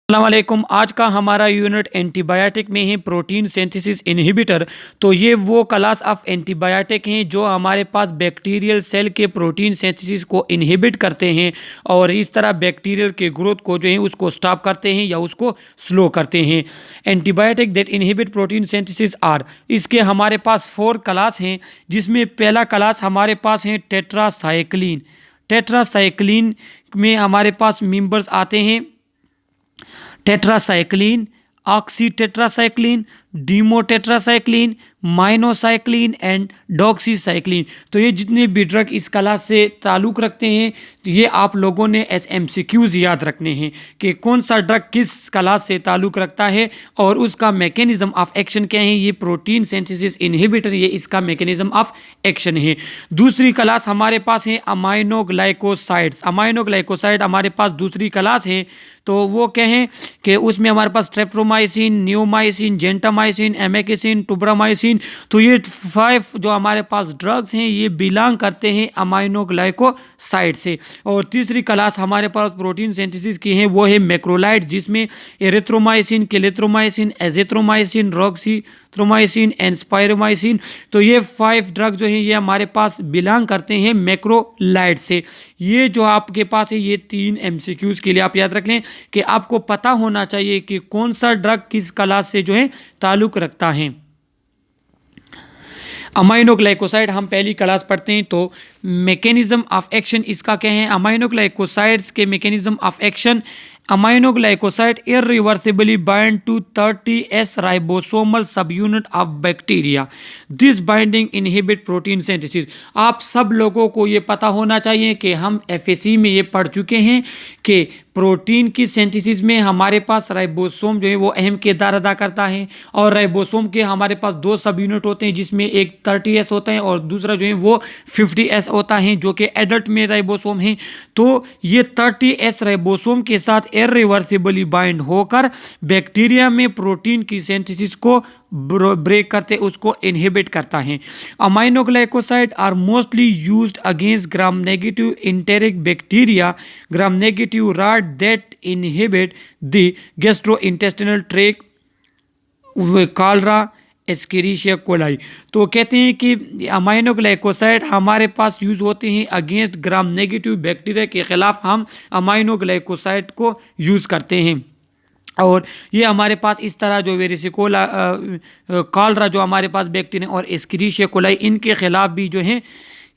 अस्सलामुअलैकुम। आज का हमारा यूनिट एंटीबायोटिक में है प्रोटीन सिंथेसिस इनहिबिटर। तो ये वो क्लास ऑफ एंटीबायोटिक हैं जो हमारे पास बैक्टीरियल सेल के प्रोटीन सिंथेसिस को इनहिबिट करते हैं और इस तरह बैक्टीरियल के ग्रोथ को जो है उसको स्टॉप करते हैं या उसको स्लो करते हैं। Antibiotic that inhibit protein synthesis are, इसके हमारे पास 4 क्लास हैं, जिसमें पहला क्लास हमारे पास है टेट्रासाइक्लिन। टेट्रासाइक्लिन में हमारे पास मेंबर्स आते हैं टेट्रासाइक्लिन, ऑक्सीटेट्रासाइक्लिन, डीमोटेट्रासाइक्लिन, माइनोसाइक्लिन एंड डॉक्सीसाइक्लिन। तो ये जितने भी ड्रग इस क्लास से ताल्लुक़ रखते हैं ये आप लोगों ने एमसीक्यूज याद रखने हैं कि कौन सा ड्रग किस क्लास से ताल्लुक़ रखता है और उसका मैकेनिज्म ऑफ एक्शन क्या है। ये प्रोटीन सिंथेसिस इनहिबिटर, ये इसका मैकेनिज्म ऑफ एक्शन है। दूसरी क्लास हमारे पास है अमाइनोग्लाइकोसाइड्स। अमाइनोग्लाइकोसाइड हमारे पास दूसरी क्लास है। तो वो क्या है कि उसमें हमारे पास स्ट्रेप्टोमाइसिन, नियोमाइसिन, जेंटामाइसिन, एमेकिसिन, टुब्रामाइसिन। तो ये 5 जो हमारे पास ड्रग्स हैं ये बिलोंग करते हैं अमाइनोग्लाइकोसाइड से। और तीसरी क्लास हमारे पास प्रोटीन सिंथेसिस की है वो है मैक्रोलाइड्स, जिसमें एरिथ्रोमाइसिन, क्लेथ्रोमाइसिन, एजिथ्रोमाइसिन, रॉक्सीथ्रोमाइसिन एंड स्पाइरोमाइसिन। तो ये 5 ड्रग जो हैं ये हमारे पास बिलोंग करते हैं मैक्रोलाइड से। ये जो आपके पास है ये 3 एमसीक्यूज के लिए आप याद रख लें कि आपको पता होना चाहिए कि कौन सा ड्रग किस क्लास से जो है ताल्लुक़ रखता है। अमाइनोग्लाइकोसाइड हम पहली क्लास पढ़ते हैं। तो मैकेनिज्म ऑफ एक्शन इसका क्या है। अमाइनोग्लाइकोसाइड्स के mechanism of action, aminoglycoside irreversibly bind to 30S ribosomal subunit of bacteria. This binding inhibit protein synthesis. आप सब लोगों को ये पता होना चाहिए कि हम एफएससी में ये पढ़ चुके हैं कि प्रोटीन की सिंथेसिस में हमारे पास राइबोसोम जो है वो अहम किरदार अदा करता है और राइबोसोम के हमारे पास 2 सब यूनिट होते हैं, जिसमें एक 30S होता है और दूसरा जो है वो 50S होता है, जो कि एडल्ट में राइबोसोम है। तो ये 30S राइबोसोम के साथ इरिवर्सिबली बाइंड होकर बैक्टीरिया में प्रोटीन की सिंथेसिस को ब्रेक करते उसको इनहिबिट करता है। Aminoglycoside are mostly used against gram negative enteric bacteria, gram negative rod that inhibit the gastrointestinal tract, cholera, Escherichia coli. तो कहते हैं कि अमाइनोग्लाइकोसाइड हमारे पास यूज़ होते हैं अगेंस्ट ग्राम नेगेटिव बैक्टीरिया के ख़िलाफ़ हम अमाइनोग्लाइकोसाइड को यूज़ करते हैं। और ये हमारे पास इस तरह जो वेरिसिकोला, कॉलरा जो हमारे पास बैक्टीरिया और एस्केरिशिया कोलाई, इनके ख़िलाफ़ भी जो हैं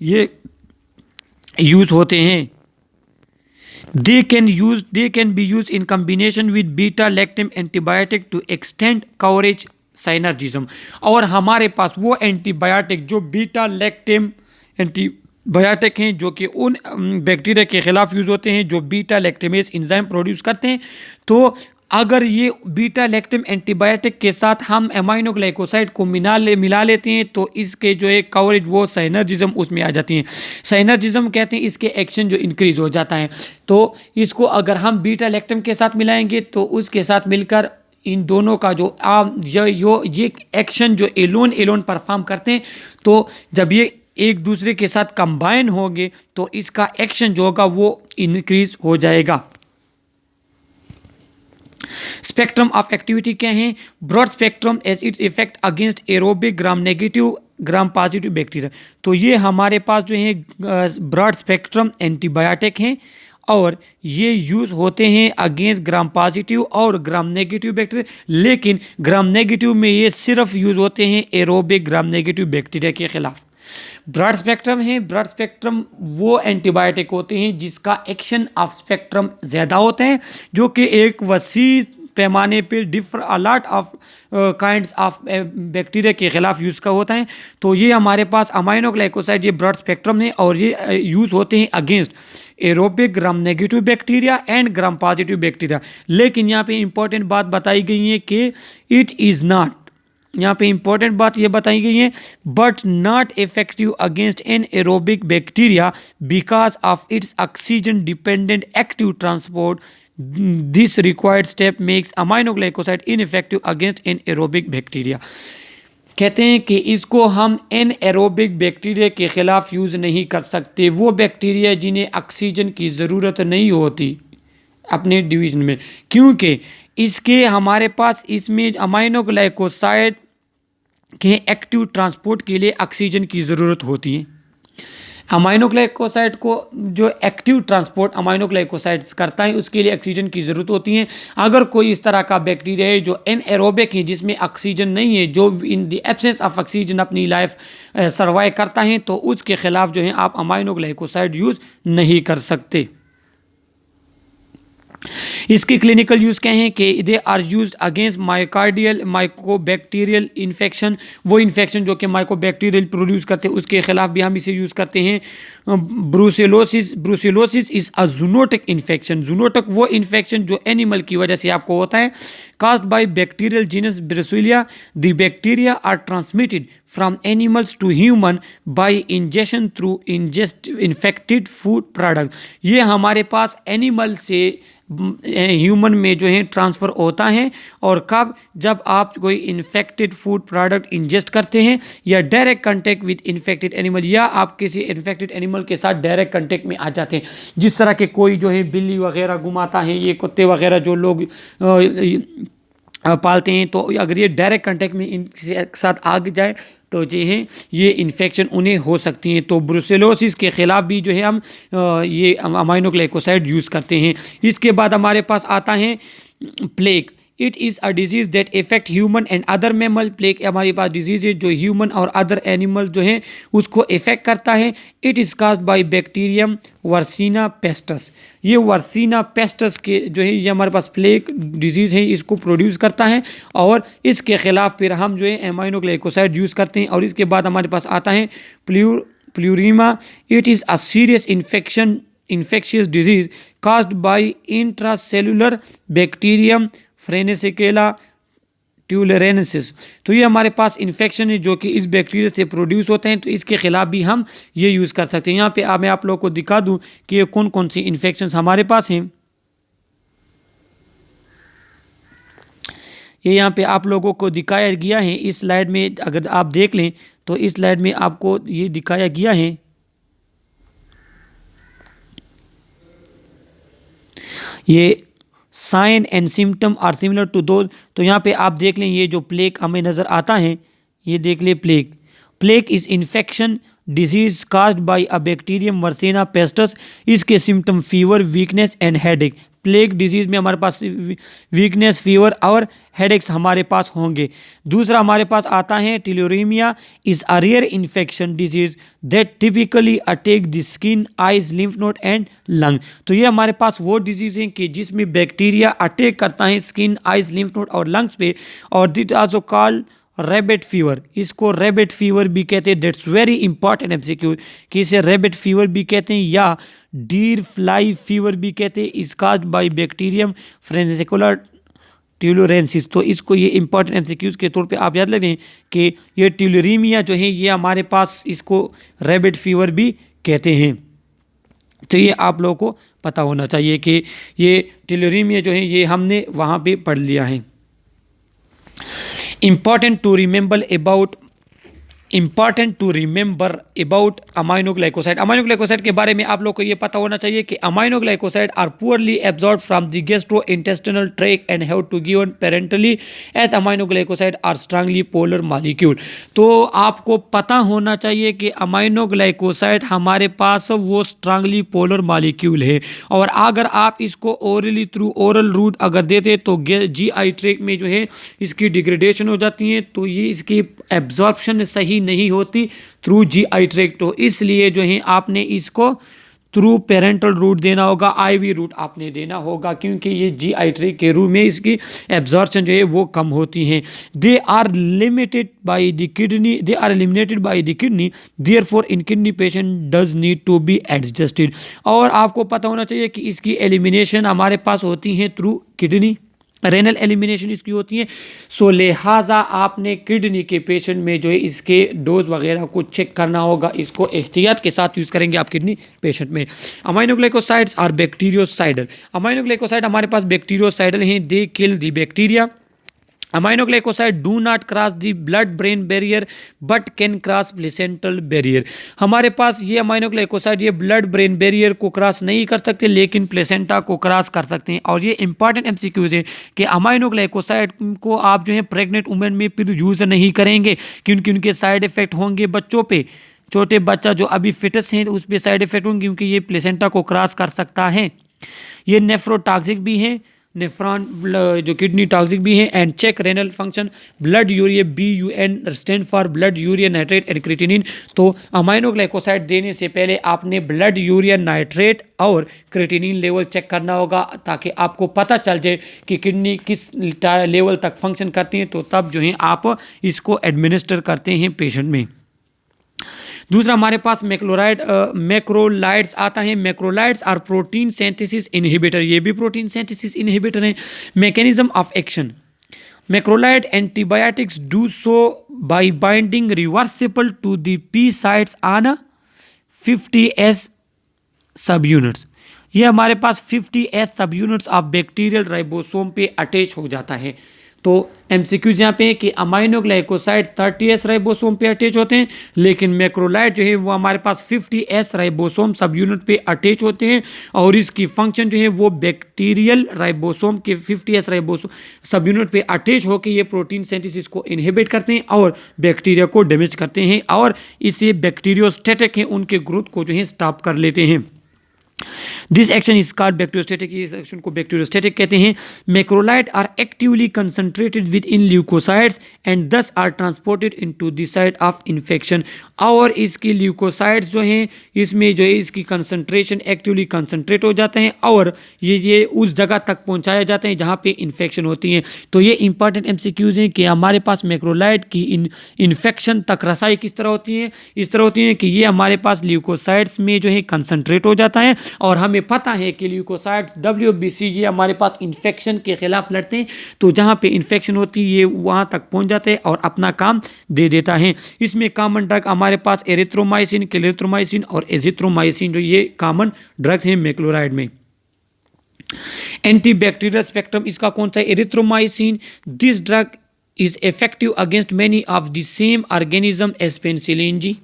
ये यूज़ होते हैं। They can be used in combination with beta lactam antibiotic to extend coverage synergism। और हमारे पास वो एंटीबायोटिक जो बीटा लैक्टेम एंटीबायोटिक हैं जो कि उन बैक्टीरिया के खिलाफ यूज़ होते हैं जो बीटा लैक्टेमेस एंजाइम प्रोड्यूस करते हैं। तो अगर ये बीटा लैक्टेम एंटीबायोटिक के साथ हम अमाइनोग्लाइकोसाइड को मिला लेते हैं तो इसके जो है कवरेज वो साइनर्जिज्म उसमें आ जाती है। साइनर्जिज्म कहते हैं इसके एक्शन जो इंक्रीज हो जाता है। तो इसको अगर हम बीटा लैक्टेम के साथ मिलाएंगे तो उसके साथ मिलकर इन दोनों का जो ये एक्शन जो एलोन परफॉर्म करते हैं, तो जब ये एक दूसरे के साथ कंबाइन होंगे तो इसका एक्शन जो होगा वो इंक्रीज हो जाएगा। स्पेक्ट्रम ऑफ एक्टिविटी क्या है। Broad spectrum as its effect against aerobic gram negative gram positive bacteria. तो ये हमारे पास जो है ब्रॉड स्पेक्ट्रम एंटीबायोटिक हैं और ये यूज़ होते हैं अगेंस्ट ग्राम पॉजिटिव और ग्राम नेगेटिव बैक्टीरिया, लेकिन ग्राम नेगेटिव में ये सिर्फ यूज़ होते हैं एरोबिक ग्राम नेगेटिव बैक्टीरिया के खिलाफ। ब्रॉड स्पेक्ट्रम है, ब्रॉड स्पेक्ट्रम वो एंटीबायोटिक होते हैं जिसका एक्शन ऑफ स्पेक्ट्रम ज़्यादा होते हैं, जो कि एक वसी पैमाने पे a lot of kinds of bacteria के खिलाफ यूज़ का होता है। तो ये हमारे पास अमाइनोग्लाइकोसाइड ये ब्रॉड स्पेक्ट्रम है और ये यूज़ होते हैं against aerobic gram negative bacteria and gram positive bacteria. लेकिन यहाँ पे इंपॉर्टेंट बात बताई गई है कि इट इज़ नॉट, यहाँ पे इंपॉर्टेंट बात ये बताई गई है, but not effective against an aerobic bacteria because of its oxygen dependent active transport. This required step makes aminoglycoside ineffective against an aerobic bacteria. कहते हैं कि इसको हम एन एरोबिक बैक्टीरिया के ख़िलाफ़ यूज़ नहीं कर सकते। वो बैक्टीरिया जिन्हें ऑक्सीजन की ज़रूरत नहीं होती, अपने डिवीजन में, क्योंकि इसके हमारे पास इसमें अमाइनोग्लाइकोसाइड के एक्टिव ट्रांसपोर्ट के लिए ऑक्सीजन की ज़रूरत होती है। अमाइनोग्लाइकोसाइड को जो एक्टिव ट्रांसपोर्ट अमाइनोग्लाइकोसाइड्स करता है उसके लिए ऑक्सीजन की ज़रूरत होती है। अगर कोई इस तरह का बैक्टीरिया है जो एनएरोबिक है, जिसमें ऑक्सीजन नहीं है, जो in the absence of oxygen अपनी लाइफ सर्वाइव करता है, तो उसके खिलाफ जो है आप अमाइनोग्लाइकोसाइड यूज़ नहीं कर सकते। इसके क्लिनिकल यूज़ क्या हैं कि they are used against myocardial mycobacterial infection, वो इन्फेक्शन जो कि माइकोबैक्टीरियल प्रोड्यूस करते हैं उसके खिलाफ भी हम इसे यूज़ करते हैं। Brucellosis is a zoonotic infection, zoonotic वो इन्फेक्शन जो एनिमल की वजह से आपको होता है। caused by bacterial genus Brucella, the bacteria are transmitted from animals to human by ingestion through infected food product। ये हमारे पास एनिमल से ह्यूमन में जो है ट्रांसफ़र होता है, और कब, जब आप कोई इन्फेक्टेड फूड प्रोडक्ट इंजेस्ट करते हैं या direct contact with infected animal, या आप किसी इन्फेक्टेड एनिमल के साथ डायरेक्ट कांटेक्ट में आ जाते हैं। जिस तरह के कोई जो है बिल्ली वगैरह घुमाता है, ये कुत्ते वगैरह जो लोग पालते हैं, तो अगर ये डायरेक्ट कांटेक्ट में इनके साथ आ जाए तो जो है ये इन्फेक्शन उन्हें हो सकती हैं। तो ब्रुसेलोसिस के ख़िलाफ़ भी जो है हम ये अमाइनोग्लाइकोसाइड यूज़ करते हैं। इसके बाद हमारे पास आता है plague. It is a disease that effect human and other mammal. Plague हमारे पास डिजीज़ है जो ह्यूमन और अदर एनिमल जो है उसको इफेक्ट करता है। It is caused by bacterium Yersinia pestis. ये वर्सीना पेस्टस के जो है ये हमारे पास प्लेग डिजीज़ है, इसको प्रोड्यूस करता है, और इसके ख़िलाफ़ फिर हम जो है अमाइनोग्लाइकोसाइड यूज़ करते हैं। और इसके बाद हमारे पास आता है tularemia. It is a serious infectious disease caused by intracellular bacterium Francisella tularensis. तो ये हमारे पास इन्फेक्शन है जो कि इस बैक्टीरिया से प्रोड्यूस होते हैं, तो इसके खिलाफ भी हम ये यूज़ कर सकते हैं। यहाँ पे मैं आप लोगों को दिखा दूँ कि ये कौन कौन सी इन्फेक्शंस हमारे पास हैं। ये यहाँ पे आप लोगों को दिखाया गया है इस स्लाइड में, अगर आप देख लें तो इस स्लाइड में आपको ये दिखाया गया है। ये sign and symptom are similar to those. तो यहाँ पे आप देख लें, ये जो प्लेग हमें नज़र आता है, ये देख ले plague is infection disease caused by a bacterium Yersinia pestis. इसके symptom fever, weakness and headache. Plague disease में हमारे पास वीकनेस, फीवर और हेडेक्स हमारे पास होंगे। दूसरा हमारे पास आता है tularemia is a rare infection disease that typically attack the skin, eyes, lymph node and lung. तो ये हमारे पास वो डिजीज़ हैं कि जिसमें बैक्टीरिया अटैक करता है स्किन, आइज, लिम्फ नोड और लंग्स पे, और it also called rabbit fever. इसको रेबिट फीवर भी कहते हैं। दैट्स वेरी इंपॉर्टेंट एमसीक्यू कि इसे रेबिट फीवर भी कहते हैं या डीर फ्लाई फीवर भी कहते हैं। Is caused by bacterium Francisella tularensis. तो इसको ये इंपॉर्टेंट एमसीक्यूज के तौर पे आप याद रखें कि ये ट्यूलोरीमिया जो है ये हमारे पास इसको रेबिट फीवर भी कहते हैं। तो ये आप लोगों को पता होना चाहिए कि ये ट्यूलोरीमिया जो है ये हमने वहाँ पे पढ़ लिया है। Important to remember about aminoglycoside. Aminoglycoside के बारे में आप लोग को ये पता होना चाहिए कि aminoglycoside are poorly absorb from the gastrointestinal tract and have to given parenterally as aminoglycoside are strongly polar molecule. तो आपको पता होना चाहिए कि अमाइनोग्लाइकोसाइड हमारे पास वो स्ट्रांगली पोलर मॉलिक्यूल है, और अगर आप इसको ओरली थ्रू ओरल रूट अगर देते तो GI ट्रैक्ट में जो है इसकी डिग्रेडेशन हो जाती है, तो ये इसकी एब्जॉर्प्शन सही नहीं होती थ्रू GI ट्रैक्ट। तो इसलिए जो है आपने इसको थ्रू पेरेंटल रूट देना होगा, IV रूट आपने देना होगा, क्योंकि ये GI ट्रैक्ट के रूट में इसकी एब्जॉर्प्शन जो है वो कम होती हैं। They are limited by the kidney, they are eliminated by the kidney, therefore in kidney patient does need to be adjusted. और आपको पता होना चाहिए कि इसकी एलिमिनेशन हमारे पास होती है थ्रू किडनी, रेनल एलिमिनेशन इसकी होती है। सो लिहाजा आपने किडनी के पेशेंट में जो है इसके डोज वगैरह को चेक करना होगा, इसको एहतियात के साथ यूज़ करेंगे आप किडनी पेशेंट में। Aminoglycosides are bacteriocidal. अमाइनोग्लाइकोसाइड हमारे पास बैक्टीरियोसाइडल हैं, they kill the bacteria aminoglycoside do not cross the blood brain barrier but can cross placental barrier. हमारे पास ये अमाइनोग्लाइकोसाइड ये ब्लड ब्रेन बैरियर को क्रॉस नहीं कर सकते लेकिन प्लेसेंटा को क्रॉस कर सकते हैं। और ये इंपॉर्टेंट एमसीक्यूज है कि अमाइनोग्लाइकोसाइड को आप जो है प्रेग्नेंट वुमेन में फिर यूज़ नहीं करेंगे क्योंकि उनके साइड इफेक्ट होंगे बच्चों पे। छोटे बच्चा जो अभी फिटस हैं उस पर साइड इफेक्ट होंगे क्योंकि ये प्लेसेंटा को क्रॉस कर सकता है। ये नेफ्रोटॉक्सिक भी है, नेफ्रॉन जो किडनी टॉक्सिक भी है। And check renal function blood urea BUN stand for blood urea nitrate and creatinine. तो अमाइनोग्लाइकोसाइड देने से पहले आपने ब्लड यूरिया नाइट्रेट और क्रिएटिनिन लेवल चेक करना होगा ताकि आपको पता चल जाए कि किडनी किस लेवल तक फंक्शन करती है, तो तब जो है आप इसको एडमिनिस्टर करते हैं पेशेंट में। दूसरा हमारे पास मैक्रोलाइड्स आता है। Macrolides are protein synthesis inhibitor, ये भी प्रोटीन सिंथेसिस इनहिबिटर है। Mechanism of action, macrolide antibiotics do so by binding reversible to the P sites on 50S subunits. ये हमारे पास 50S subunits of bacterial ribosome पे attach हो जाता है। तो एमसीक्यूज यहाँ पे है कि अमाइनोग्लाइकोसाइड 30S राइबोसोम पे अटैच होते हैं लेकिन मैक्रोलाइड जो है वो हमारे पास 50S राइबोसोम सब यूनिट पे अटैच होते हैं और इसकी फंक्शन जो है वो बैक्टीरियल राइबोसोम के 50S राइबोसोम सब यूनिट पे अटैच होकर ये प्रोटीन सिंथेसिस को इनहिबिट करते हैं और बैक्टीरिया को डैमेज करते हैं और इससे बैक्टीरियोस्टेटिक हैं उनके ग्रोथ को जो है स्टॉप कर लेते हैं। This action is called bacteriostatic, इस एक्शन को बैक्टीरियोस्टैटिक कहते हैं। Macrolide are actively concentrated with in leukocytes and thus are transported into the site of infection. और इसकी ल्यूकोसाइड्स जो हैं इसमें जो है इसकी कंसंट्रेशन एक्टिवली कंसंट्रेट हो जाते हैं और ये उस जगह तक पहुंचाए जाते हैं जहां पे इन्फेक्शन होती है। तो ये इंपॉर्टेंट एमसीक्यूज हैं कि हमारे पास मैक्रोलाइड की इन्फेक्शन तक रसाई किस तरह होती है, इस तरह होती है कि ये हमारे पास ल्यूकोसाइड्स में जो है कंसंट्रेट हो जाता है और हमें पता है कि ल्यूकोसाइड्स WBC ये हमारे पास इन्फेक्शन के खिलाफ लड़ते हैं। तो जहाँ पे इन्फेक्शन होती है ये वहाँ तक पहुँच जाते हैं और अपना काम दे देता है। इसमें कॉमन ड्रग हमारे पास एरिथ्रोमाइसिन, क्लेरिथ्रोमाइसिन और एजिथ्रोमाइसिन जो ये कॉमन ड्रग्स हैं मैक्रोलाइड में। एंटीबैक्टीरियल स्पेक्ट्रम इसका कौन सा है? Erythromycin. This drug is effective against many of the same organism as penicillin G.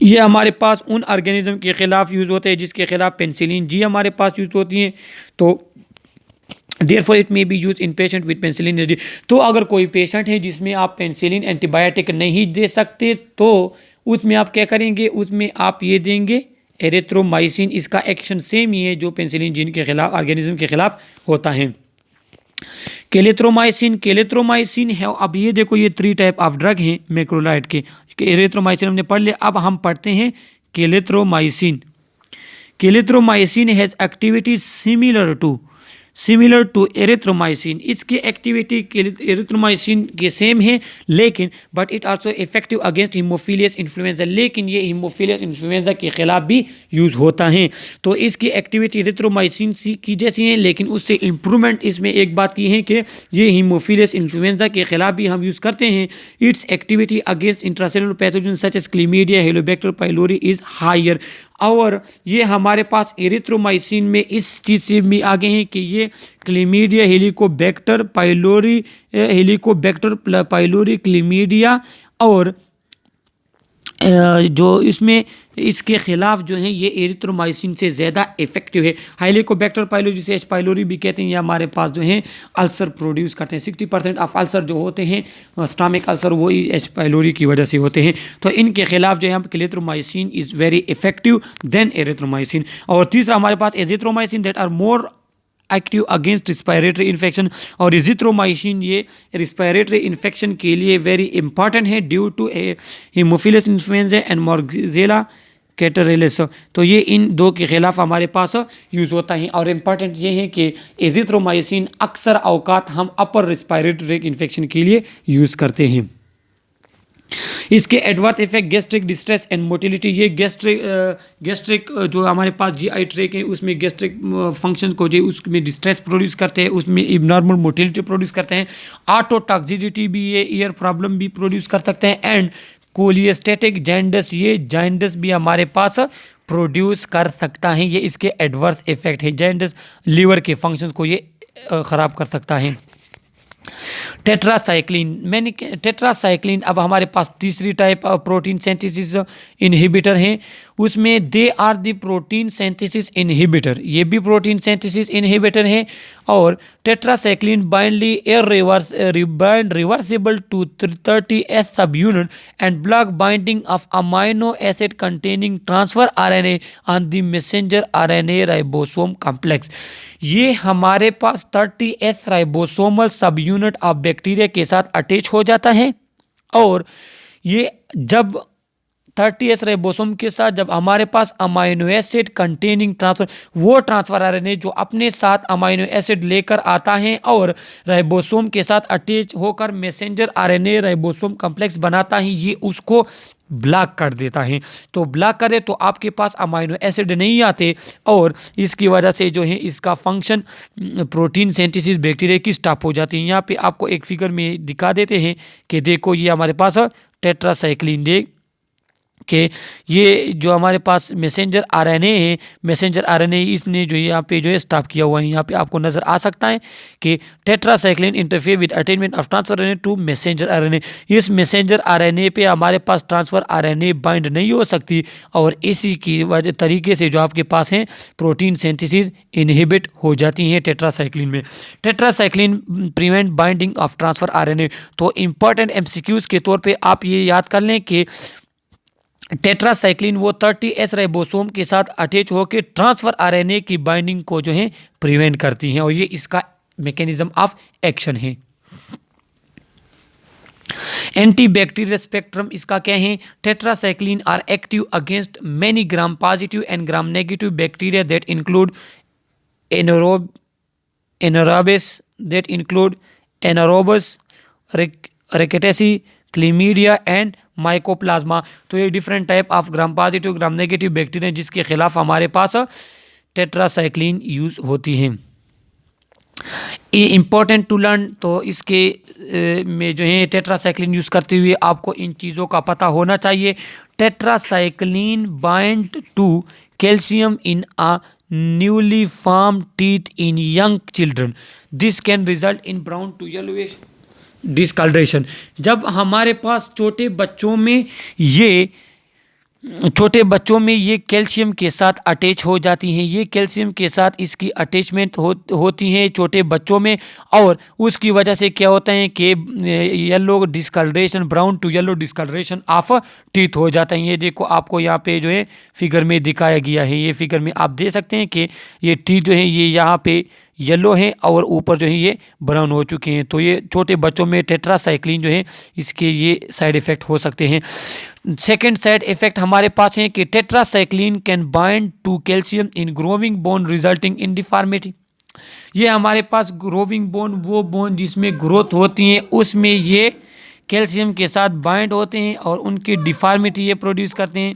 ये हमारे पास उन ऑर्गेनिज्म के खिलाफ यूज़ होते हैं जिसके खिलाफ पेनिसिलिन जी हमारे पास यूज़ होती हैं। तो therefore it may be use in patient with penicillin allergy. तो अगर कोई पेशेंट है जिसमें आप पेनिसिलिन एंटीबायोटिक नहीं दे सकते तो उसमें आप क्या करेंगे, उसमें आप ये देंगे एरिथ्रोमाइसिन। इसका एक्शन सेम ही है जो पेनिसिलिन जीन के खिलाफ ऑर्गेनिज्म के खिलाफ होता है। केलेथ्रोमाइसिन है। अब ये देखो ये 3 टाइप ऑफ ड्रग हैं मैक्रोलाइड के। एरिथ्रोमाइसिन हमने पढ़ लिया, अब हम पढ़ते हैं clarithromycin. Clarithromycin has activity similar to erythromycin. इसकी एक्टिविटी एरिथ्रोमाइसिन के सेम है लेकिन but it also effective against Haemophilus influenzae, लेकिन ये हीमोफिलियस इन्फ्लुएंजा के खिलाफ भी यूज़ होता है। तो इसकी एक्टिविटी एरिथ्रोमाइसिन की जैसी है लेकिन उससे इम्प्रूवमेंट इसमें एक बात की है कि ये हीमोफिलियस इन्फ्लुएंजा के खिलाफ भी हम यूज़ करते हैं। Its activity against intracellular pathogen such as chlamydia, Helicobacter pylori is higher. और ये हमारे पास एरिथ्रोमाइसिन में इस चीज़ से भी आगे हैं कि ये क्लीमीडिया, हेलिकोबैक्टर पाइलोरी, क्लीमीडिया और जो इसमें इसके खिलाफ जो है ये एरिथ्रोमाइसिन से ज़्यादा इफेक्टिव है। हेलिकोबैक्टर पाइलोरी जिसे एच पाइलोरी भी कहते हैं, ये हमारे पास जो है अल्सर प्रोड्यूस करते हैं। 60% ऑफ अल्सर जो होते हैं स्टमक अल्सर वो एच पाइलोरी की वजह से होते हैं। तो इनके खिलाफ जो है clarithromycin is very effective then erythromycin. और तीसरा हमारे पास azithromycin that are more active against respiratory infection. और एजिथ्रोमाइसिन ये रिस्पायरेटरी इन्फेक्शन के लिए वेरी इंपॉर्टेंट है due to Haemophilus influenzae and Moraxella catarrhalis. तो ये इन दो के खिलाफ हमारे पास यूज़ होता है। और इम्पॉर्टेंट ये है कि एजिथ्रोमाइसिन अक्सर अवकात हम अपर रिस्पायरेटरी इन्फेक्शन के लिए यूज़ करते हैं। इसके adverse effect gastric distress and motility. ये गैस्ट्रिक जो हमारे पास GI ट्रैक है उसमें गैस्ट्रिक फंक्शन को जो उसमें डिस्ट्रेस प्रोड्यूस करते हैं, उसमें इबनॉर्मल मोटिलिटी प्रोड्यूस करते हैं। ऑटोटॉक्सिसिटी भी ये ईयर प्रॉब्लम भी प्रोड्यूस कर सकते हैं। एंड कोलिएस्टेटिक जॉन्डिस, ये जॉन्डिस भी हमारे पास प्रोड्यूस कर सकता है। ये इसके एडवर्स इफेक्ट है। जॉन्डिस लीवर के फंक्शंस को ये ख़राब कर सकता है। टेट्रासाइक्लिन, मैंने टेट्रासाइक्लिन अब हमारे पास तीसरी type of protein synthesis inhibitor हैं, उसमें they are the protein synthesis inhibitor, ये भी प्रोटीन सिंथेसिस इनहिबिटर है। और tetracycline bindly bind reversible to 30S subunit and block binding of amino acid containing transfer RNA on the messenger RNA ribosome complex. ये हमारे पास 30S ribosomal subunit of bacteria के साथ attach हो जाता है, और ये जब 30S राइबोसोम के साथ जब हमारे पास अमाइनो एसिड कंटेनिंग ट्रांसफर, वो ट्रांसफर आरएनए जो अपने साथ अमाइनो एसिड लेकर आता है और राइबोसोम के साथ अटैच होकर मैसेंजर आरएनए राइबोसोम कॉम्प्लेक्स बनाता है, ये उसको ब्लॉक कर देता है। तो ब्लॉक करे तो आपके पास अमाइनो एसिड नहीं आते, और इसकी वजह से जो है इसका फंक्शन प्रोटीन सिंथेसिस बैक्टीरिया की स्टॉप हो जाती है। यहाँ पे आपको एक फिगर में दिखा देते हैं कि देखो ये हमारे पास टेट्रासाइक्लिन देख कि ये जो हमारे पास मैसेंजर आरएनए है, मैसेंजर आरएनए इसने जो यहाँ पे जो है स्टॉप किया हुआ है, यहाँ पे आपको नज़र आ सकता है कि tetracycline interfere with attainment of transfer RNA to messenger RNA. इस मैसेंजर आरएनए पे हमारे पास ट्रांसफर आरएनए बाइंड नहीं हो सकती, और इसी की वजह तरीके से जो आपके पास है प्रोटीन सिंथेसिस इनहिबिट हो जाती है टेट्रासाइक्लिन में। Tetracycline prevent binding of transfer RNA. तो इंपॉर्टेंट एमसीक्यूज के तौर पे आप ये याद कर लें कि टेट्रासाइक्लिन वो 30S राइबोसोम के साथ अटैच होकर ट्रांसफर आरएनए की बाइंडिंग को जो है प्रिवेंट करती हैं, और ये इसका मैकेनिज्म ऑफ एक्शन है। एंटी बैक्टीरियल स्पेक्ट्रम इसका क्या है? Tetracycline are active against many gram positive and gram negative bacteria that include anaerobes, rickettsiae, chlamydia and mycoplasma. तो ये different type of gram positive gram negative bacteria जिसके खिलाफ हमारे पास tetracycline use होती है। ये इम्पोर्टेंट टू लर्न, तो इसके में जो है टेट्रासाइक्लिन यूज़ करते हुए आपको इन चीज़ों का पता होना चाहिए। Tetracycline bind to calcium in a newly formed teeth in young children, this can result in brown to yellowish discoloration. जब हमारे पास छोटे बच्चों में ये कैल्शियम के साथ अटैच हो जाती हैं, ये कैल्शियम के साथ इसकी अटैचमेंट होती हैं छोटे बच्चों में, और उसकी वजह से क्या होता है कि yellow discoloration, brown to yellow discoloration of teeth हो जाता है। ये देखो आपको यहाँ पे जो है फिगर में दिखाया गया है, ये फिगर में आप देख सकते हैं कि ये टीथ जो है ये यहाँ पे येलो है और ऊपर जो है ये ब्राउन हो चुके हैं। तो ये छोटे बच्चों में टेट्रासाइक्लिन जो है इसके ये साइड इफ़ेक्ट हो सकते हैं। सेकेंड साइड इफेक्ट हमारे पास है कि tetracycline can bind to calcium in growing bone resulting in deformity. ये हमारे पास ग्रोविंग बोन, वो बोन जिसमें ग्रोथ होती है, उसमें ये कैल्शियम के साथ बाइंड होते हैं और उनकी डिफॉर्मिटी ये प्रोड्यूस करते हैं।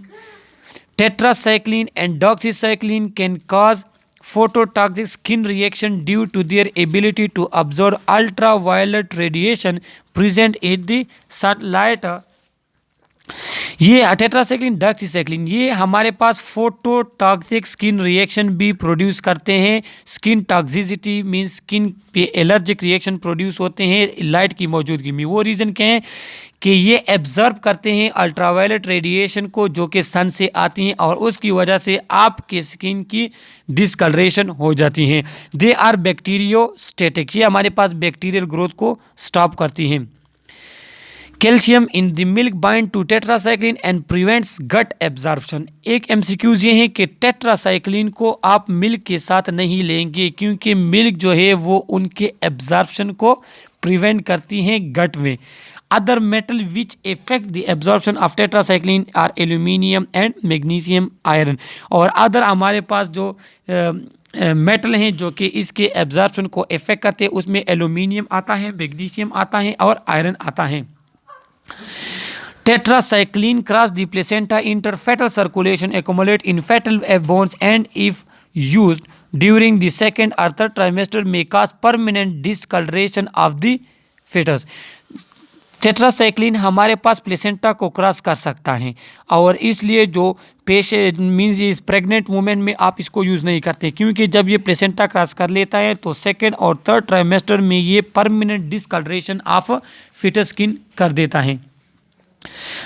Tetracycline and doxycycline can cause phototoxic skin reaction due to their ability to absorb ultraviolet radiation present in the sunlight। ये टेट्रासाइक्लिन डॉक्सीसाइक्लिन ये हमारे पास फोटोटॉक्सिक स्किन रिएक्शन भी प्रोड्यूस करते हैं। स्किन टॉक्सिसिटी मीन्स स्किन पे एलर्जिक रिएक्शन प्रोड्यूस होते हैं light की मौजूदगी में। वो रीज़न क्या है कि ये एब्जॉर्ब करते हैं अल्ट्रावायलेट रेडिएशन को जो कि सन से आती हैं, और उसकी वजह से आपके स्किन की डिस्कलरेशन हो जाती हैं। दे आर बैक्टीरियोस्टैटिक, ये हमारे पास बैक्टीरियल ग्रोथ को स्टॉप करती हैं। Calcium in the milk bind to tetracycline and prevents gut absorption. एक एमसीक्यूज ये है कि टेट्रासाइक्लिन को आप मिल्क के साथ नहीं लेंगे, क्योंकि मिल्क जो है वो उनके एब्जॉर्प्शन को प्रिवेंट करती हैं गट में। Other metal which affect the absorption of tetracycline are aluminium and magnesium iron. और अदर हमारे पास जो मेटल हैं जो कि इसके एब्जॉर्प्शन को इफेक्ट करते हैं, उसमें एल्यूमिनियम आता है, मैग्नीशियम आता है और आयरन आता है। Tetracycline cross the placenta enter fetal circulation, accumulate in fetal bones, and if used during the second or third trimester may cause permanent discoloration of the fetus। Tetracycline हमारे पास placenta को cross कर सकता है और इसलिए जो पेशेंट मीन्स इस pregnant women में आप इसको यूज़ नहीं करते, क्योंकि जब ये प्लेसेंटा क्रॉस कर लेता है तो सेकेंड और थर्ड ट्राइमेस्टर में ये permanent discoloration of foetus skin कर देता है।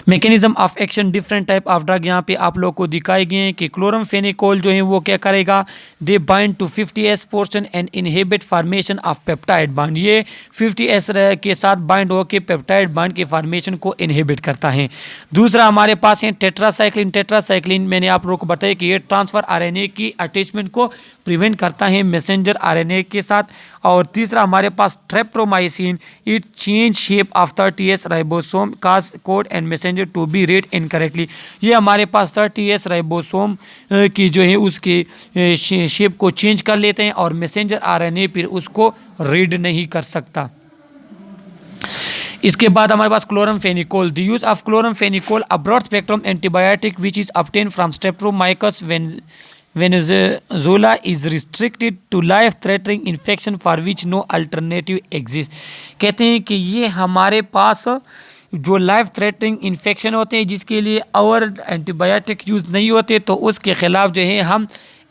Mechanism of action, different type of drug यहाँ पे आप लोग को दिखाए गए हैं कि क्लोरमफेनिकोल जो है वो क्या करेगा, they bind to 50S portion and inhibit formation of peptide bind. ये 50S के साथ बाइंड होकर पेप्टाइड बाइंड के फॉर्मेशन को इनहिबिट करता है। दूसरा हमारे पास है टेट्रासाइक्लिन। टेट्रासाइक्लिन मैंने आप लोग को बताया कि ये ट्रांसफर आरएनए की अटैचमेंट को प्रिवेंट करता है मैसेंजर आरएनए के साथ। और तीसरा हमारे पास streptomycin, it change shape of 30S ribosome cause code and messenger to be read incorrectly. ये हमारे पास 30S राइबोसोम की जो है उसके शेप को चेंज कर लेते हैं और मैसेंजर आरएनए फिर उसको रीड नहीं कर सकता। इसके बाद हमारे पास chloramphenicol, the use of chloramphenicol, a broad spectrum antibiotic which is obtain from Streptomyces Venezuela is restricted to life-threatening infection for which no alternative exists। कहते हैं कि ये हमारे पास जो लाइफ थ्रेटनिंग इन्फेक्शन होते हैं जिसके लिए और एंटीबायोटिक यूज़ नहीं होते तो उसके खिलाफ जो है हम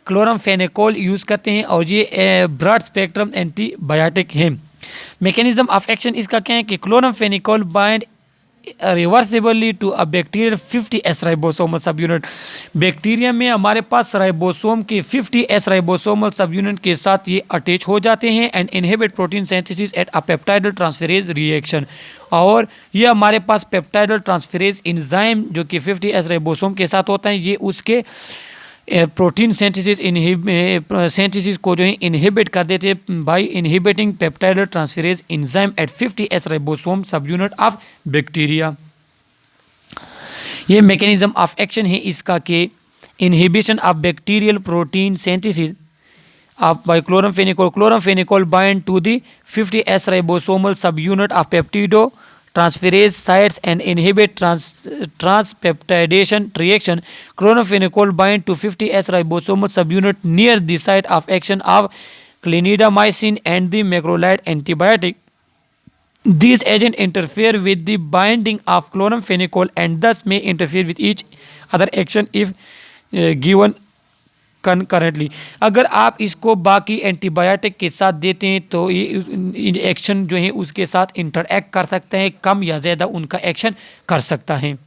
क्लोरमफेनिकोल यूज़ करते हैं और ये ब्रॉड स्पेक्ट्रम एंटीबायोटिक है। मैकेनिज्म ऑफ एक्शन इसका क्या है कि chloramphenicol bind reversibly to a bacterial 50S ribosomal subunit. Bacteria में हमारे पास राइबोसोम के 50S राइबोसोमल सब यूनिट के साथ ये अटैच हो जाते हैं and inhibit protein synthesis at a peptidyl transferase reaction. और ये हमारे पास पेप्टाइडल ट्रांसफेरेज एंजाइम जो कि 50S राइबोसोम के साथ होता है, ये उसके प्रोटीन सेंथिसिस को जो है इनहिबिट कर देते हैं by inhibiting peptidyl transferase enzyme at 50S ribosome subunit of bacteria. ये मैकेनिज्म ऑफ एक्शन है इसका कि inhibition of bacterial protein synthesis of by chloramphenicol. Chloramphenicol bind to the 50S ribosomal subunit of peptidyl transferase sites and inhibit transpeptidation reaction. Chloromfenicol bind to 50S ribosomal subunit near the site of action of clindamycin and the macrolide antibiotic. These agents interfere with the binding of chloramphenicol and thus may interfere with each other action if given concurrently। अगर आप इसको बाकी antibiotic के साथ देते हैं तो ये एक्शन जो है उसके साथ इंटरएक्ट कर सकते हैं, कम या ज़्यादा उनका एक्शन कर सकता है।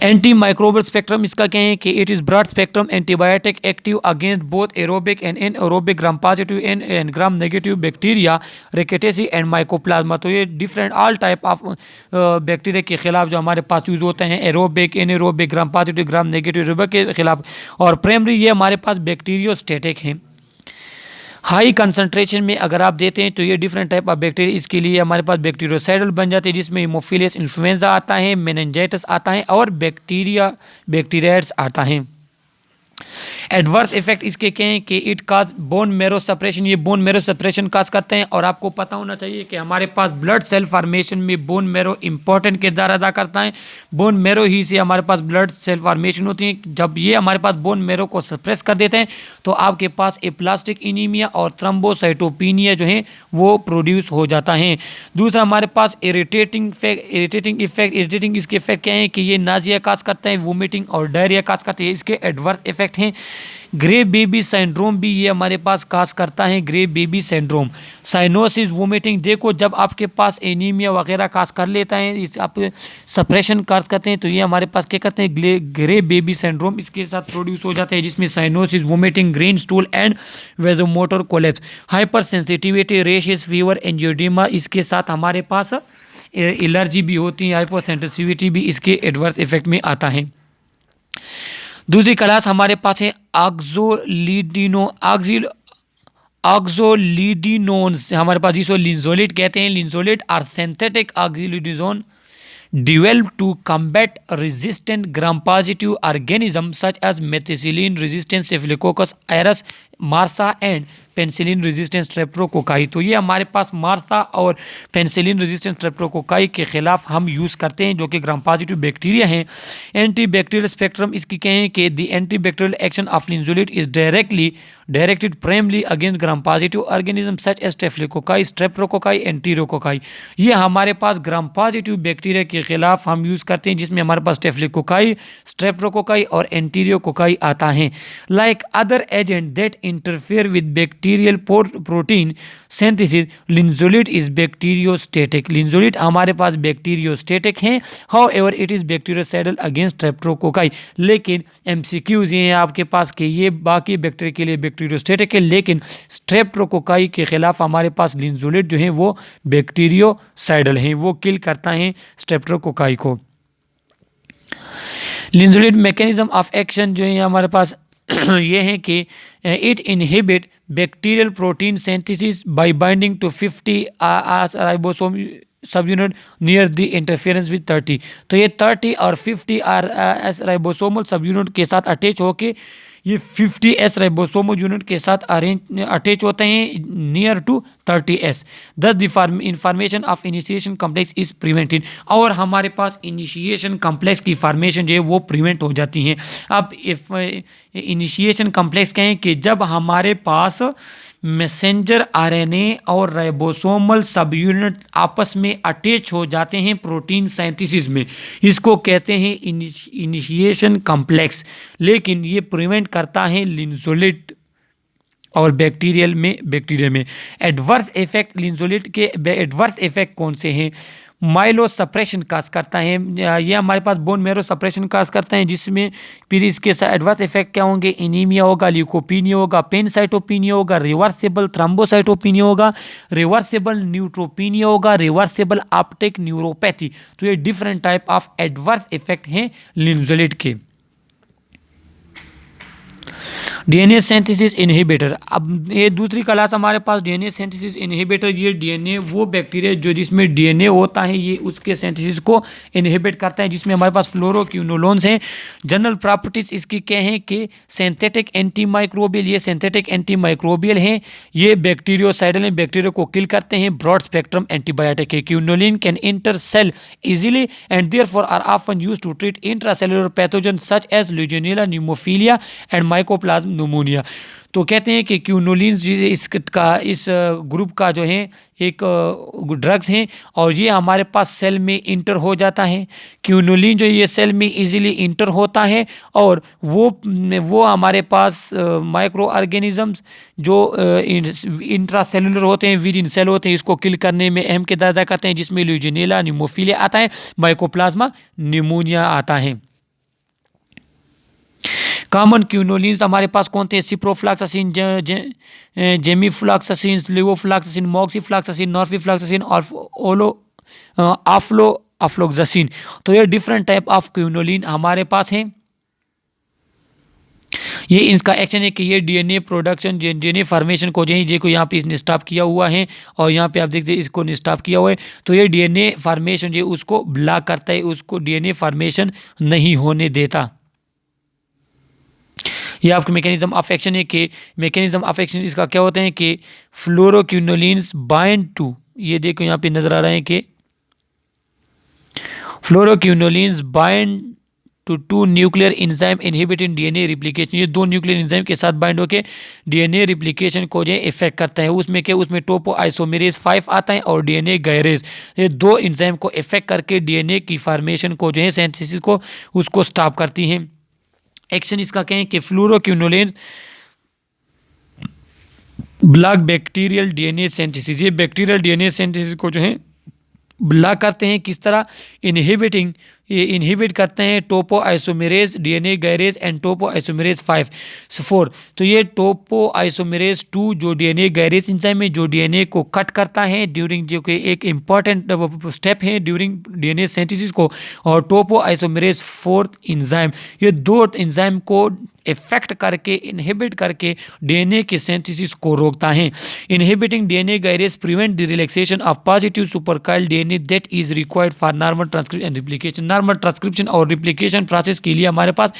एंटी माइक्रोबियल स्पेक्ट्रम इसका क्या है कि it is broad spectrum antibiotic active against both aerobic and anaerobic gram positive and gram negative bacteria, rickettsiae and mycoplasma. तो ये different all type of bacteria के खिलाफ जो हमारे पास यूज़ होते हैं, aerobic, anaerobic, gram positive, gram negative aerobic के खिलाफ। और प्राइमरी ये हमारे पास बैक्टीरियोस्टेटिक हैं। हाई कंसंट्रेशन में अगर आप देते हैं तो ये डिफरेंट टाइप ऑफ बैक्टीरिया, इसके लिए हमारे पास बैक्टीरियोसाइडल बन जाते हैं जिसमें हीमोफिलियस इन्फ्लुएंजा आता है, मेनिंजाइटिस आता है और बैक्टीरियाइड्स आता है। एडवर्स इफेक्ट इसके क्या हैं कि it cause bone marrow suppression, ये बोन मैरो सप्रेशन काज करते हैं। और आपको पता होना चाहिए कि हमारे पास ब्लड सेल फॉर्मेशन में बोन मैरो इंपॉर्टेंट किरदार अदा करता है। बोन मैरो ही से हमारे पास ब्लड सेल फॉर्मेशन होती है। जब ये हमारे पास बोन मैरो को सप्रेस कर देते हैं तो आपके पास एप्लास्टिक एनीमिया और थ्रोम्बोसाइटोपिनिया जो है वो प्रोड्यूस हो जाता है। दूसरा हमारे पास इरिटेटिंग इसके इफेक्ट क्या है कि ये नाजिया काज करते हैं, वोमिटिंग और डायरिया काज करते हैं, इसके एडवर्स इफेक्ट हैं। ग्रे बेबी सिंड्रोम भी ये हमारे पास काज करता है, grey baby syndrome. Cyanosis, vomiting, देखो जब आपके पास एनीमिया वगैरह काज कर लेता है, इस आप सप्रेशन काज करते हैं तो ये हमारे पास क्या करते हैं, ग्रे बेबी सिंड्रोम इसके साथ प्रोड्यूस हो जाता है जिसमें cyanosis, vomiting, green stool and vasomotor collapse. Hypersensitivity, rashes, fever, angioedema, इसके साथ हमारे पास एलर्जी भी होती है, हाइपर सेंसिटिविटी भी इसके एडवर्स इफेक्ट में आता है। दूसरी क्लास हमारे पास है ऑक्सोलिडिनोन्स, हमारे पास जिसको लिंजोलिड कहते हैं। Linezolid are synthetic oxazolidinone developed to combat resistant gram-positive organisms such as methicillin resistant Staphylococcus aureus, MRSA and penicillin resistance streptococci. तो ये हमारे पास मार्सा और पेनिसिलिन रेजिस्टेंस स्ट्रेप्टोकोकाई के खिलाफ हम यूज़ करते हैं, जो कि ग्राम पॉजिटिव बैक्टीरिया हैं। एंटी बैक्टीरियल स्पेक्ट्रम इसकी कहें कि the antibacterial action of linezolid is directed primarily against gram positive organism such as staphylococci, streptococci, enterococci. ये हमारे पास ग्राम पॉजिटिव बैक्टीरिया के खिलाफ हम यूज़ करते हैं, जिसमें हमारे पास स्टेफिलोकोकाई, स्ट्रेप्टोकोकाई और एंटीरियोकोकाई आता है। Like other agent that interfere with bacterial protein synthesis, linezolid is bacteriostatic. Linezolid हमारे पास बैक्टीरियोस्टेटिक हैं, however it is bacteriocidal against streptococci. लेकिन एमसीक्यूज ये हैं आपके पास कि ये बाकी बैक्टीरिया के लिए बैक्टीरियोस्टेटिक है, लेकिन स्ट्रेप्टोकोकाई के खिलाफ हमारे पास लिंजोलिड जो है वो बैक्टीरियोसाइडल हैं, वो किल करता है स्ट्रेप्टोकोकाई को। लिंजोलिड मैकेनिज्म ऑफ एक्शन जो है हमारे पास ये है कि it inhibit bacterial protein synthesis by binding to 50 ribosome subunit near the interference with 30। तो ये 30 और 50 राइबोसोमल सब यूनिट के साथ अटैच होके ये 50s राइबोसोमल यूनिट के साथ अटैच होते हैं near to 30s। Thus the information of initiation complex is prevented, और हमारे पास इनिशिएशन कॉम्प्लेक्स की फॉर्मेशन जो है वो प्रिवेंट हो जाती है। अब इनिशिएशन कॉम्प्लेक्स कहें कि जब हमारे पास मैसेंजर आरएनए और राइबोसोमल सब यूनिट आपस में अटैच हो जाते हैं प्रोटीन सिंथेसिस में, इसको कहते हैं इनिशिएशन कॉम्प्लेक्स। लेकिन ये प्रिवेंट करता है लिंजोलिड और बैक्टीरिया में एडवर्स इफेक्ट। लिंजोलिड के एडवर्स इफेक्ट कौन से हैं? माइलो सप्रेशन काज करता है, ये हमारे पास बोन मेरो सप्रेशन काज करता है, जिसमें फिर इसके साथ एडवर्स इफेक्ट क्या होंगे? एनीमिया होगा, ल्यूकोपीनिया होगा, पेनसाइटोपिनिया होगा, रिवर्सिबल थ्रोम्बोसाइटोपिनिया होगा, रिवर्सिबल न्यूट्रोपिनिया होगा, रिवर्सिबल ऑप्टिक न्यूरोपैथी। तो ये different type of adverse effect हैं लिंजोलिड के। डीएनए सिंथेसिस इनहिबिटर, अब ये दूसरी क्लास हमारे पास डीएनए सिंथेसिस इनहिबिटर। ये डीएनए वो बैक्टीरिया जो जिसमें डीएनए होता है ये उसके सिंथेसिस को इनहिबिट करता है, जिसमें हमारे पास फ्लोरोक्विनोलोन्स हैं। जनरल प्रॉपर्टीज इसकी क्या है कि सिंथेटिक एंटी माइक्रोबियल, ये सिंथेटिक एंटी माइक्रोबियल हैं, ये बैक्टीरियोसाइडल हैं, बैक्टीरिया को किल करते हैं। ब्रॉड स्पेक्ट्रम एंटीबायोटिक है। Quinolone can enter cell easily and therefore are often used to treat intracellular pathogen such as Legionella, pneumophila and Mycoplasma pneumoniae. तो कहते हैं कि क्विनोलिन इस ग्रुप का जो है एक ड्रग्स हैं, और ये हमारे पास सेल में इंटर हो जाता है। क्विनोलिन जो ये सेल में इजीली इंटर होता है, और वो हमारे पास माइक्रो ऑर्गेनिजम्स जो इंट्रासेलुलर होते हैं, विद इन सेल होते हैं, इसको किल करने में अहम किरदार अदा करते हैं, जिसमें ल्यूजिनिला, न्यूमोफिलिया आता है, माइकोप्लाज्मा न्यूमोनिया आता है। कॉमन क्विनोलिन्स हमारे पास कौन थे? सिप्रोफ्लॉक्सासिन, जेमिफ्लॉक्सासिन, लेवोफ्लॉक्सासिन, मॉक्सीफ्लॉक्सासिन, नॉर्फिफ्लॉक्सासिन और अफ्लोक्सासिन। तो ये डिफरेंट टाइप ऑफ क्विनोलिन हमारे पास हैं। ये इसका एक्शन है कि ये डीएनए प्रोडक्शन, डीएनए फॉर्मेशन को जो है ये को यहाँ पे इसने स्टॉप किया हुआ है, और यहाँ पे आप देखते हैं इसको स्टॉप किया हुआ है। तो ये डीएनए फॉर्मेशन जो उसको ब्लॉक करता है, उसको डीएनए फॉर्मेशन नहीं होने देता। ये आपका मैकेनिज्म ऑफ एक्शन है कि मैकेनिज्म ऑफ एक्शन इसका क्या होता है कि फ्लोरोक्विनोलिन्स बाइंड टू, ये देखो यहाँ पे नजर आ रहा है कि fluoroquinolones bind to two nuclear enzyme inhibiting DNA replication. ये दो न्यूक्लियर एंजाइम के साथ बाइंड होकर डीएनए रिप्लिकेशन को जो इफेक्ट करता है। उसमें क्या, उसमें टोपो आइसोमेरेज 5 आता है और डीएनए गायरेज, ये दो एंजाइम को इफेक्ट करके डीएनए की फॉर्मेशन को जो है सिंथेसिस को उसको स्टॉप करती हैं। एक्शन इसका कहें कि फ्लोरोक्विनोलिन ब्लॉक बैक्टीरियल डीएनए सिंथेसिस, ये बैक्टीरियल डीएनए सिंथेसिस को जो है ब्लॉक करते हैं। किस तरह? ये इनहिबिट करते हैं topoisomerase, DNA gyrase and topoisomerase 4। तो ये टोपो आइसोमेरेज 2 जो डीएनए गायरेज एंजाइम है, जो डीएनए को कट करता है ड्यूरिंग, जो कि एक इम्पॉर्टेंट स्टेप है ड्यूरिंग डीएनए सिंथेसिस को, और टोपो आइसोमेरेज 4 एंजाइम, ये दो एंजाइम को इफेक्ट करके, इनहिबिट करके डीएनए के सिंथेसिस को रोकता है। Inhibiting DNA gyrase prevent the relaxation of positive supercoil DNA that is required for normal transcription and replication. Normal transcription और रिप्लिकेशन प्रोसेस के लिए हमारे पास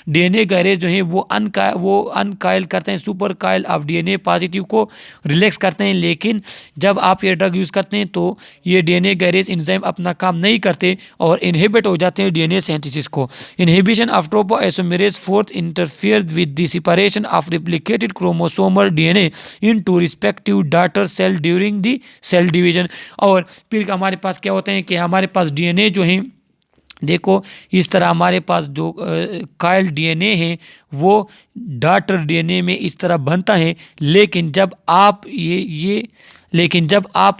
डीएनए गैरेज जो है वो अनकाइल करते हैं, super Kyle of DNA positive को रिलैक्स करते हैं। लेकिन जब आप ये ड्रग यूज़ करते हैं तो ये डीएनए गैरेज एंजाइम अपना काम नहीं करते और इनहिबिट हो जाते हैं डीएनए सिंथेसिस को। Inhibition of topoisomerase 4 interfere with the separation of replicated chromosomal DNA into respective daughter cell during the cell division. और फिर हमारे पास क्या होता है कि हमारे पास डीएनए जो है, देखो इस तरह हमारे पास जो काइल डीएनए है वो डॉटर डीएनए में इस तरह बनता है। लेकिन जब आप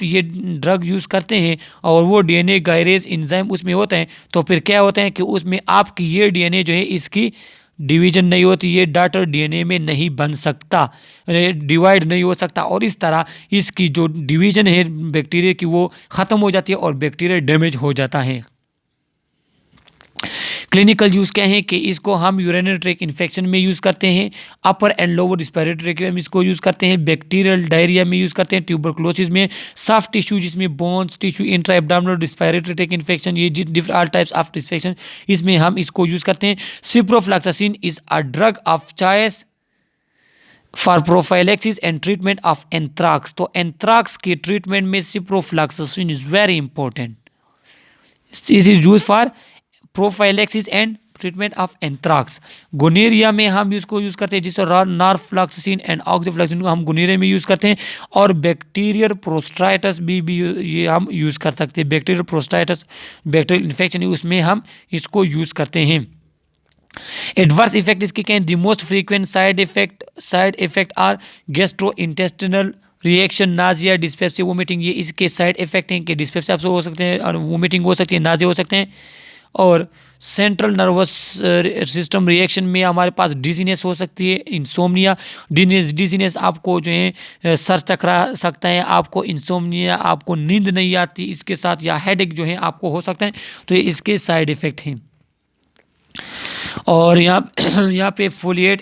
ये ड्रग यूज़ करते हैं और वो डीएनए गायरेज एंजाइम उसमें होता है तो फिर क्या होता है कि उसमें आपकी ये डीएनए जो है इसकी डिवीजन नहीं होती, ये डॉटर डीएनए में नहीं बन सकता, डिवाइड नहीं हो सकता और इस तरह इसकी जो डिवीजन है बैक्टीरिया की वो ख़त्म हो जाती है और बैक्टीरिया डैमेज हो जाता है। क्लिनिकल यूज़ क्या है कि इसको हम यूरिनरी ट्रैक इन्फेक्शन में यूज़ करते हैं, अपर एंड लोअर रिस्पिरेटरी ट्रैक में इसको यूज़ करते हैं, बैक्टीरियल डायरिया में यूज़ करते हैं, ट्यूबरकुलोसिस में, सॉफ्ट टिश्यू जिसमें bones tissue, intra abdominal respiratory tract infection, ये different all types of infection इसमें हम इसको यूज़ करते हैं। Ciprofloxacin is a drug of choice for prophylaxis and treatment of anthrax. तो एंथ्राक्स की ट्रीटमेंट में ciprofloxacin is very important. This is use for prophylaxis and treatment of anthrax. Gonorrhoea में हम इसको यूज़ करते हैं जिसको नॉरफ्लॉक्सासिन एंड ऑक्सीफ्लॉक्सासिन को हम गोनेरिया में यूज़ करते हैं। और बैक्टीरियल प्रोस्टाइटिस भी ये हम यूज़ कर सकते हैं। बैक्टीरियल प्रोस्टाइटिस बैक्टीरियल इन्फेक्शन है उसमें हम इसको यूज़ करते हैं। एडवर्स इफेक्ट इसके क्या हैं? The most frequent side effect are gastrointestinal reaction, nausea, dyspepsia, vomiting. ये इसके साइड इफेक्ट हैं कि डिस्पेप्सिया हो सकते हैं और वोमिटिंग हो सकती है, नाजिया हो सकते हैं। और सेंट्रल नर्वस सिस्टम रिएक्शन में हमारे पास डिजीनेस हो सकती है, इंसोम्निया। डिजीनेस आपको जो है सर चकरा सकता है, आपको इंसोम्निया, आपको नींद नहीं आती इसके साथ, या हेडेक जो है आपको हो सकता है। तो ये इसके साइड इफ़ेक्ट हैं। और यहाँ पे फोलिएट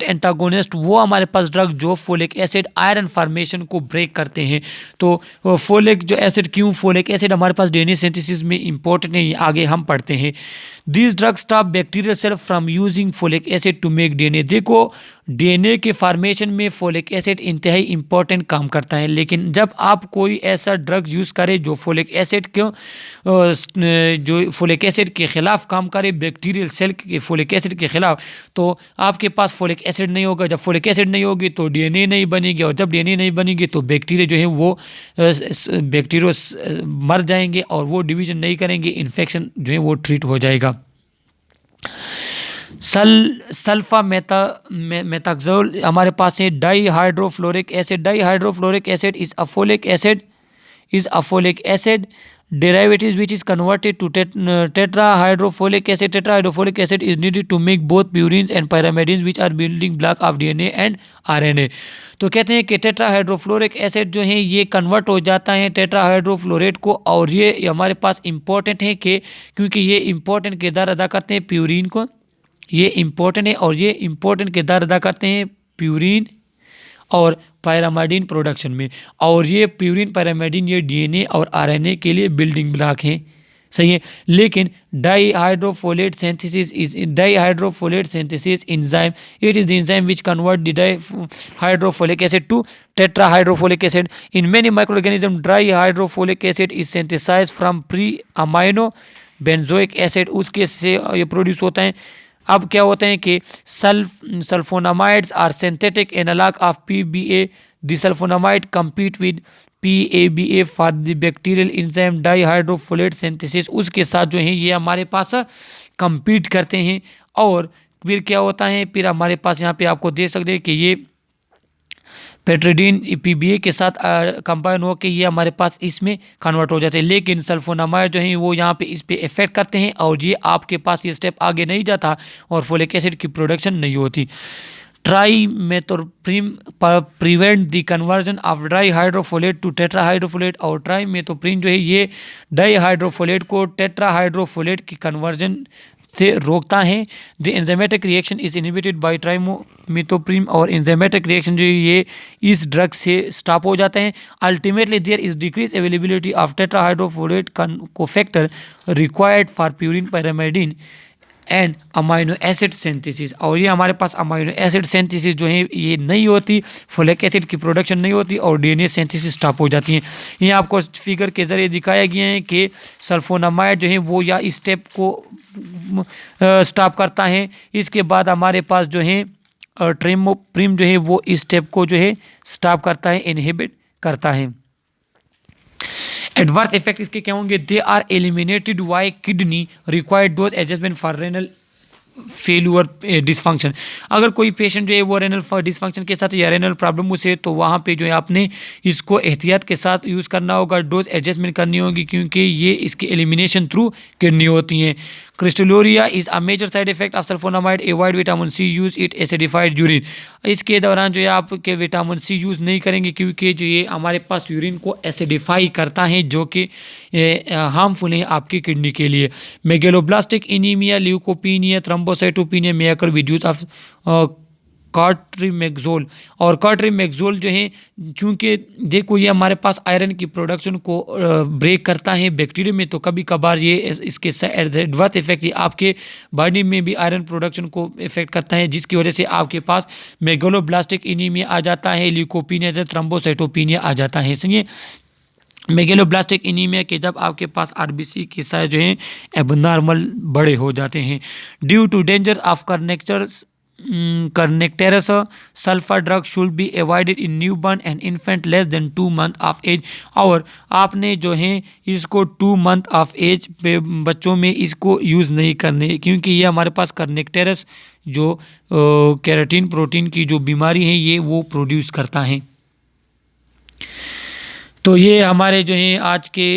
एंटागोनिस्ट वो हमारे पास ड्रग जो फोलिक एसिड आयरन फॉर्मेशन को ब्रेक करते हैं। तो फोलिक जो एसिड, क्यों फोलिक एसिड हमारे पास डीएनए सिंथेसिस में इंपॉर्टेंट है, आगे हम पढ़ते हैं। This drug stop bacterial cell from using folic acid to make DNA. देखो डीएनए के फॉर्मेशन में फोलिक एसिड इंतहाई इंपॉर्टेंट काम करता है। लेकिन जब आप कोई ऐसा ड्रग यूज़ करें जो फोलिक एसिड के ख़िलाफ़ काम करे, बैक्टीरियल सेल के फोलिक एसिड के ख़िलाफ़, तो आपके पास फोलिक एसिड नहीं होगा। जब फोलिक एसिड नहीं होगी तो डीएनए नहीं बनेगी, और जब डीएनए नहीं बनेगी तो बैक्टीरिया जो है वो बैक्टीरिया मर जाएंगे और वो डिवीजन नहीं करेंगे, इन्फेक्शन जो है वो ट्रीट हो जाएगा। सल्फा मेथाक्सोल हमारे पास है। Dihydrofolic acid is a folic acid derivatives which is converted to tetrahydrofolic acid. Tetrahydrofolic acid is needed to make both purines and pyrimidines which are building block of DNA and RNA. तो कहते हैं कि टेट्राहाइड्रोफ्लोरिक acid जो है ये convert हो जाता है टेट्राहाइड्रोफ्लोरेट को, और ये हमारे पास इंपॉर्टेंट है कि क्योंकि ये इंपॉर्टेंट किरदार अदा करते हैं प्यूरिन को, ये इंपॉर्टेंट है और ये इंपॉर्टेंट किरदार अदा करते हैं प्यूरिन और पायरामाइडिन प्रोडक्शन में। और ये प्यूरिन पायरामाइडिन ये डीएनए और आरएनए के लिए बिल्डिंग ब्लॉक हैं, सही है। लेकिन dihydrofolate synthesis enzyme, it is the enzyme which convert the dihydrofolic acid to tetrahydrofolic acid. In many microorganism dihydrofolic acid is synthesized from pre amino benzoic acid, उसके से ये प्रोड्यूस होता है। अब क्या होता है कि sulfonamides are synthetic analogue of PBA. The sulfonamide compete with PABA for the bacterial enzyme dihydrofolate synthesis, उसके साथ जो है ये हमारे पास compete करते हैं। और फिर क्या होता है, फिर हमारे पास यहाँ पे आपको दे सकते हैं कि ये पेट्रिडीन पीबीए के साथ कंबाइन हो के ये हमारे पास इसमें कन्वर्ट हो जाते हैं। लेकिन सल्फोनामाइड जो है वो यहाँ पे इस पे इफेक्ट करते हैं और ये आपके पास ये स्टेप आगे नहीं जाता और फोलिक एसिड की प्रोडक्शन नहीं होती। Trimethoprim prevent the conversion of dihydrofolate to tetrahydrofolate, और ट्राइमेथोप्रिम जो है ये डाईहाइड्रोफोलेट को टेट्राहाइड्रोफोलेट की कन्वर्जन से रोकता है। The enzymatic reaction is inhibited by trimethoprim, और एंजाइमेटिक रिएक्शन जो ये इस ड्रग से स्टॉप हो जाते हैं। Ultimately there is decrease availability of tetrahydrofolate cofactor required for purine pyrimidine and amino acid synthesis, और ये हमारे पास अमाइनो एसिड सिंथेसिस जो है ये नहीं होती, फोलिक एसिड की प्रोडक्शन नहीं होती और डीएनए सिंथेसिस स्टॉप हो जाती है। ये आपको फिगर के ज़रिए दिखाया गया है कि सल्फोनामाइड जो है वो या इस स्टेप को स्टॉप करता है, इसके बाद हमारे पास जो है ट्रिमोप्रिम जो है वो इस स्टेप को जो है स्टॉप करता है, इनहिबिट करता है। एडवर्स इफेक्ट इसके क्या होंगे? They are eliminated by kidney required dose adjustment for renal failure dysfunction. अगर कोई पेशेंट जो है वो रेनल डिसफंक्शन के साथ या रेनल प्रॉब्लम उसे, तो वहाँ पे जो है आपने इसको एहतियात के साथ यूज़ करना होगा, डोज एडजस्टमेंट करनी होगी, क्योंकि ये इसकी एलिमिनेशन थ्रू किडनी होती हैं। Crystalluria is a major side effect of sulfonamide, avoid vitamin C use it acidified urine. इसके दौरान जो है आपके विटामिन सी यूज़ नहीं करेंगे, क्योंकि जो ये हमारे पास यूरिन को एसिडिफाई करता है, जो कि हार्मफुल है आपकी किडनी के लिए। मेगेलोब्लास्टिक इनीमिया, ल्यूकोपीनिया, थ्रोम्बोसाइटोपिनिया में आकर विड्यूज ऑफ कार्ट्रिमेक्सोल, और कार्ट्रिमेक्सोल जो है चूँकि देखो ये हमारे पास आयरन की प्रोडक्शन को ब्रेक करता है बैक्टीरिया में, तो कभी कभार ये इसके एडवर्स इफेक्ट आपके बॉडी में भी आयरन प्रोडक्शन को इफेक्ट करता है, जिसकी वजह से आपके पास मेगलोब्लास्टिक इनीमिया आ जाता है, ल्यूकोपीनिया, थ्रोम्बोसाइटोपिनिया आ जाता है। इसलिए मेगलोब्लास्टिक इनीमिया के जब आपके पास आरबीसी के साइज जो हैं एबनॉर्मल बड़े हो जाते हैं। Due to danger of Carnivorous sulfur drug should be avoided in newborn and infant less than 2 month of age, और आपने जो है इसको 2 month of age पे बच्चों में इसको यूज़ नहीं करने, क्योंकि ये हमारे पास कार्निक्टेरस जो केराटिन प्रोटीन की जो बीमारी है ये वो प्रोड्यूस करता है। तो ये हमारे जो हैं आज के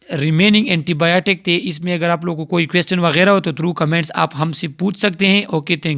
रिमेनिंग एंटीबायोटिक थे। इसमें अगर आप लोगों को कोई क्वेश्चन वगैरह हो तो थ्रू कमेंट्स आप हमसे पूछ सकते हैं। Okay, thank